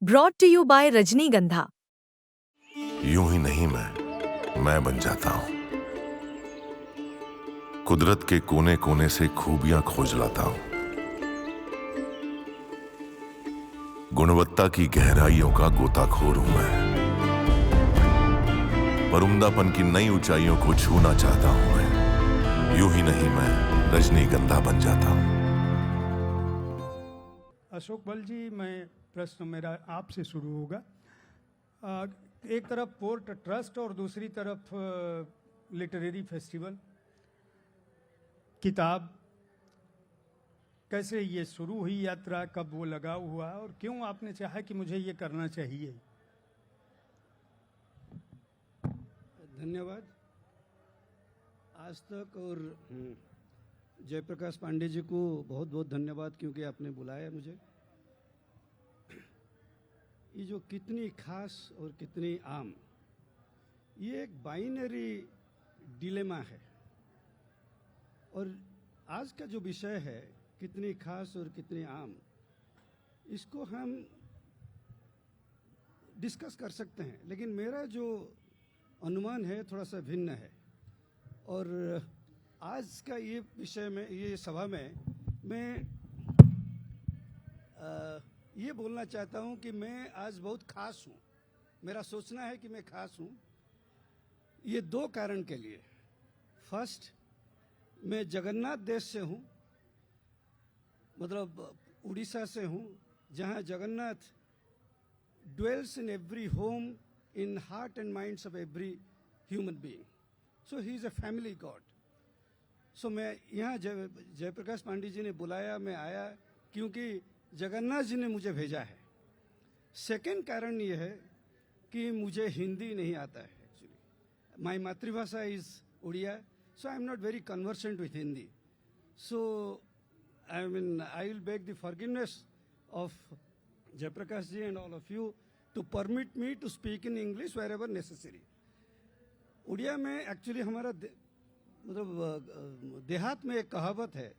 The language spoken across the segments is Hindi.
ब्रॉट टू यू बाय रजनीगंधा। यूं ही नहीं मैं बन जाता हूं। कुदरत के कोने कोने से खूबियां खोज लाता हूं। गुणवत्ता की गहराइयों का गोताखोर हूं मैं। पर उम्दापन की नई ऊंचाइयों को छूना चाहता हूं मैं। यूं ही नहीं मैं रजनीगंधा बन जाता हूं। अशोक बल जी, मैं प्रश्न मेरा आपसे शुरू होगा। एक तरफ पोर्ट ट्रस्ट और दूसरी तरफ लिटरेरी फेस्टिवल, किताब, कैसे ये शुरू हुई यात्रा, कब वो लगाव हुआ और क्यों आपने चाहा कि मुझे ये करना चाहिए? धन्यवाद। आज तक और जयप्रकाश पांडे जी को बहुत बहुत धन्यवाद, क्योंकि आपने बुलाया मुझे। ये जो कितनी खास और कितनी आम, ये एक बाइनरी डिलेमा है। और आज का जो विषय है, कितनी खास और कितनी आम, इसको हम डिस्कस कर सकते हैं, लेकिन मेरा जो अनुमान है थोड़ा सा भिन्न है। और आज का ये विषय में, ये सभा में मैं ये बोलना चाहता हूँ कि मैं आज बहुत खास हूँ। मेरा सोचना है कि मैं खास हूँ, ये दो कारण के लिए। फर्स्ट, मैं जगन्नाथ देश से हूँ, मतलब उड़ीसा से हूँ, जहाँ Jagannath dwells in every home, in heart and minds of every human being. So he is a family God. So मैं यहाँ जयप्रकाश पांडे जी ने बुलाया, मैं आया क्योंकि जगन्नाथ जी ने मुझे भेजा है। सेकंड कारण ये है कि मुझे हिंदी नहीं आता है। एक्चुअली माई मातृभाषा is Odia, so I am not very conversant with Hindi. So I mean, I will beg the forgiveness of Jayaprakash ji and all of you to permit me to speak in English wherever necessary. Odia में एक्चुअली हमारा मतलब देहात में एक कहावत है,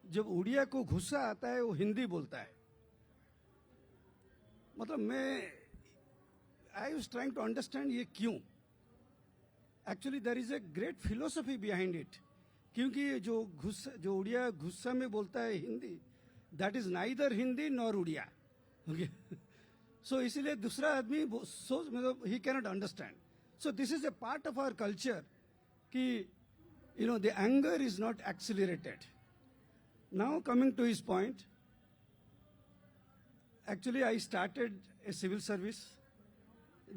जब उड़िया को गुस्सा आता है वो हिंदी बोलता है। मतलब मैं I was trying to understand ये क्यों। Actually there is a great philosophy behind it, क्योंकि जो उड़िया गुस्सा में बोलता है Hindi, that is neither Hindi nor Odia. Okay, so इसीलिए दूसरा आदमी मतलब ही cannot understand. So this is a part of our culture कि you know, the anger is not accelerated. Now coming to his point, actually I started a civil service.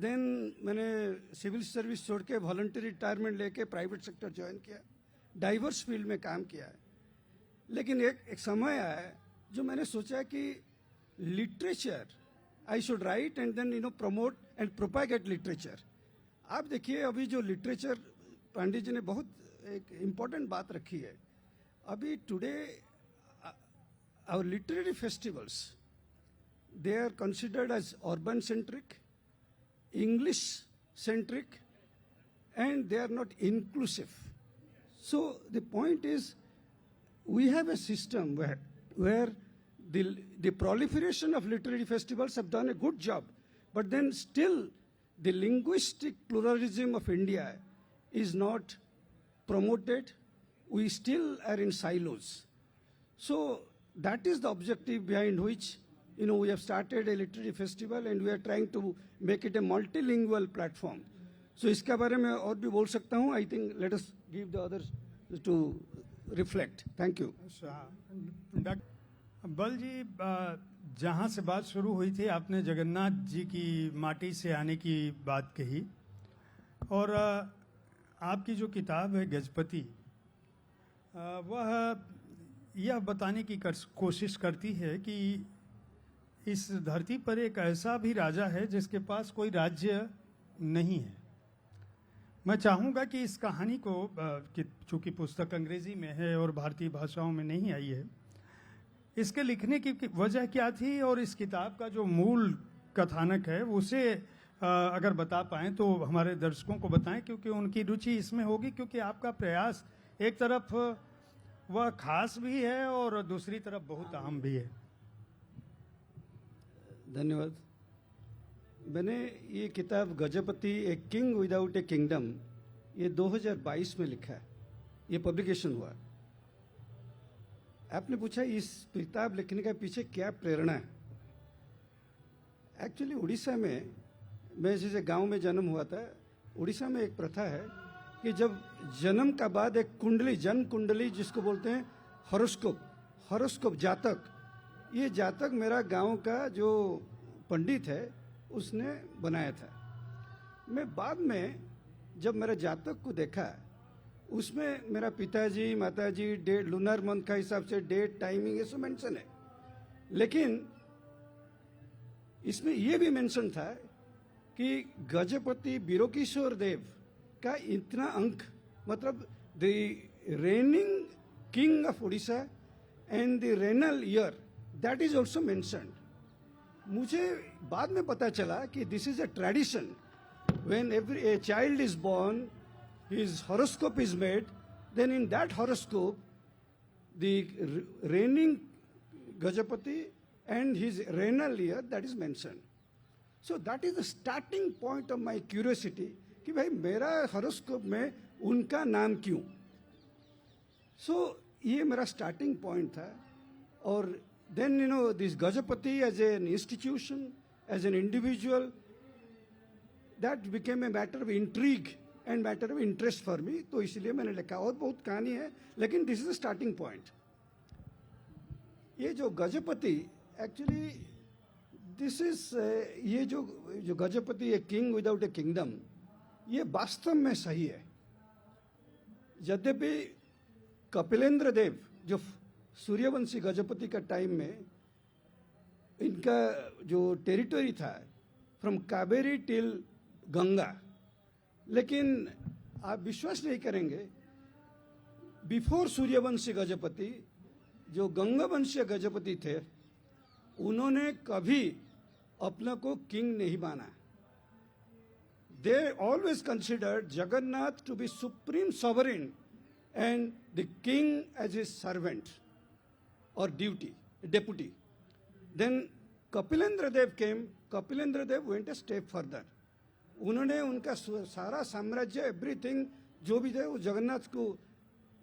Then मैंने सिविल सर्विस छोड़ के वॉलंटरी रिटायरमेंट लेके प्राइवेट सेक्टर ज्वाइन किया, डाइवर्स फील्ड में काम किया है। लेकिन एक समय आया जो मैंने सोचा कि literature I should write and then promote and propagate literature. आप देखिए, अभी जो लिटरेचर, पांडे जी ने बहुत एक इम्पॉर्टेंट बात रखी है। अभी today our literary festivals, they are considered as urban centric, English centric, and they are not inclusive. So the point is, we have a system where the proliferation of literary festivals have done a good job, but then still the linguistic pluralism of India is not promoted. We still are in silos. So that is the objective behind which we have started a literary festival, and we are trying to make it a multilingual platform. So इसके बारे में और भी बोल सकता हूँ। I think let us give the others to reflect. Thank you. बल जी, जहाँ से बात शुरू हुई थी, आपने जगन्नाथ जी की माटी से आने की बात कही, और आपकी जो किताब है गजपति, वह यह बताने की कोशिश करती है कि इस धरती पर एक ऐसा भी राजा है जिसके पास कोई राज्य नहीं है। मैं चाहूँगा कि इस कहानी को, चूँकि पुस्तक अंग्रेज़ी में है और भारतीय भाषाओं में नहीं आई है, इसके लिखने की वजह क्या थी और इस किताब का जो मूल कथानक है उसे अगर बता पाएँ तो हमारे दर्शकों को बताएं, क्योंकि उनकी रुचि इसमें होगी। क्योंकि आपका प्रयास एक तरफ वह खास भी है और दूसरी तरफ बहुत आम भी है। धन्यवाद। मैंने ये किताब Gajapati a king without A kingdom ये 2022 में लिखा है, ये पब्लिकेशन हुआ। आपने पूछा इस किताब लिखने का पीछे क्या प्रेरणा है। एक्चुअली उड़ीसा में, मैं जैसे गांव में जन्म हुआ था, उड़ीसा में एक प्रथा है कि जब जन्म का बाद एक कुंडली, जन्म कुंडली जिसको बोलते हैं हॉरोस्कोप जातक, ये जातक मेरा गांव का जो पंडित है उसने बनाया था। मैं बाद में जब मेरा जातक को देखा, उसमें मेरा पिताजी माताजी डेट लूनर मंथ का हिसाब से डेट टाइमिंग ये सब मेंशन है, लेकिन इसमें यह भी मेंशन था कि गजपति बीरोकिशोर देव का इतना अंक, मतलब the reigning king of Orissa and the regnal year, that is also mentioned. मुझे बाद में पता चला कि this is a tradition, when a child is born, his horoscope is made, then in that horoscope the reigning Gajapati and his renal year that is mentioned. So that is the starting point of my curiosity कि भाई मेरा horoscope में उनका नाम क्यों। So ये मेरा starting point था। और then you know this Gajapati as an institution, as an individual, that became a matter of intrigue and matter of interest for me, तो इसलिए मैंने लिखा। और बहुत कहानी है, लेकिन this is the starting point. ये जो गजपति एक्चुअली दिस इज ये जो Gajapati a king without A kingdom, ये वास्तव में सही है। यद्यपि कपिलेंद्र देव जो सूर्यवंशी गजपति का टाइम में इनका जो टेरिटरी था फ्रॉम कावेरी टिल गंगा, लेकिन आप विश्वास नहीं करेंगे, बिफोर सूर्यवंशी गजपति जो गंगावंशीय गजपति थे, उन्होंने कभी अपना को किंग नहीं माना। They always considered Jagannath to be supreme sovereign and the king as his servant और deputy. Then Kapilendra Dev came, Kapilendra Dev went a step further. उन्होंने उनका सारा साम्राज्य, एवरीथिंग जो भी थे वो जगन्नाथ को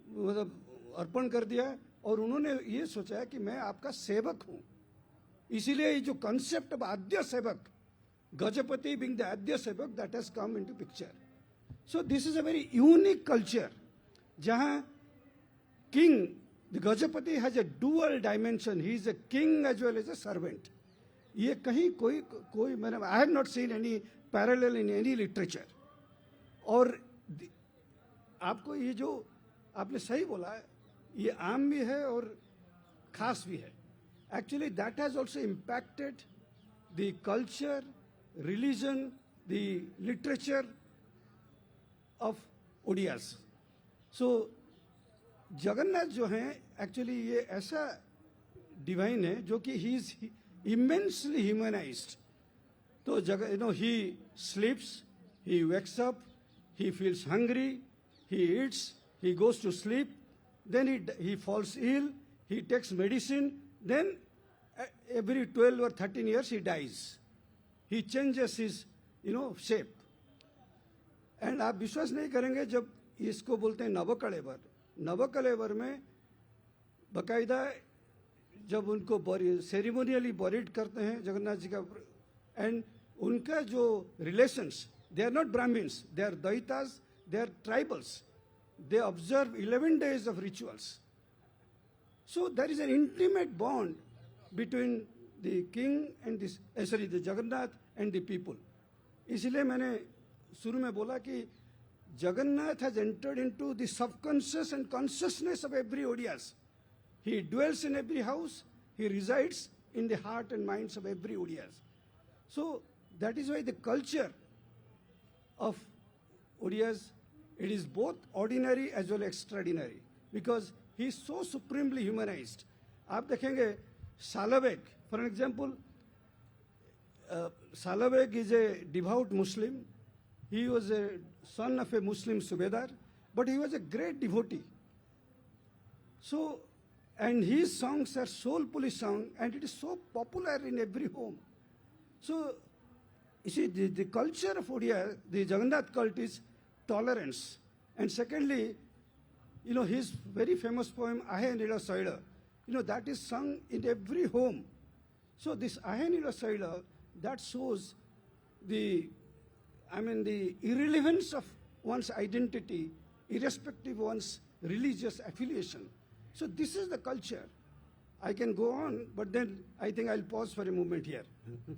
मतलब अर्पण कर दिया, और उन्होंने ये सोचा कि मैं आपका सेवक हूं। इसीलिए ये जो कॉन्सेप्ट ऑफ आद्य सेवक, गजपति बिंग द आद्य सेवक, that has come into picture. So this is a very unique culture जहां king the Gajapati has a dual dimension, he is a king as well as a servant. ये कहीं कोई मैंने I have not seen any parallel in any literature. और आपको ये जो आपने सही बोला, ये आम भी है और खास भी है। Actually that has also impacted the culture, religion, the literature of Odias. So Jagannath जो हैं, एक्चुअली ये ऐसा डिवाइन है जो कि ही इज इमेंसली ह्यूमनाइज्ड। तो he sleeps, he wakes up, he feels hungry, he eats, he goes to sleep, then he falls ill, he takes medicine, then every 12 or 13 years he dies. He changes his shape. And आप विश्वास नहीं करेंगे, जब इसको बोलते हैं नवकलेवर, नवकलेवर में बकायदा जब उनको सेरिमोनियली बरीड करते हैं जगन्नाथ जी का, एंड उनका जो relations, they are not Brahmins, they are Daitas, they are tribals, they observe 11 days of rituals. So there is an intimate bond between the king and the Jagannath and the people. इसलिए मैंने शुरू में बोला कि Jagannath has entered into the subconscious and consciousness of every Odias. He dwells in every house, he resides in the heart and minds of every Odias. So that is why the culture of Odias, it is both ordinary as well as extraordinary, because he is so supremely humanized. आप देखेंगे सालाबेग, for example, Salabeg is a devout Muslim. He was a son of a Muslim Subedar, but he was a great devotee. So, and his songs are soulfully sung, and it is so popular in every home. So, You see, the culture of Odia, the Jagannath cult is tolerance. And secondly, you know, his very famous poem, Ahe Nila Saila, you know, that is sung in every home. So this Ahe Nila Saila, that shows the irrelevance of one's identity, irrespective of one's religious affiliation. So this is the culture. I can go on, but then I think I'll pause for a moment here. Thank you.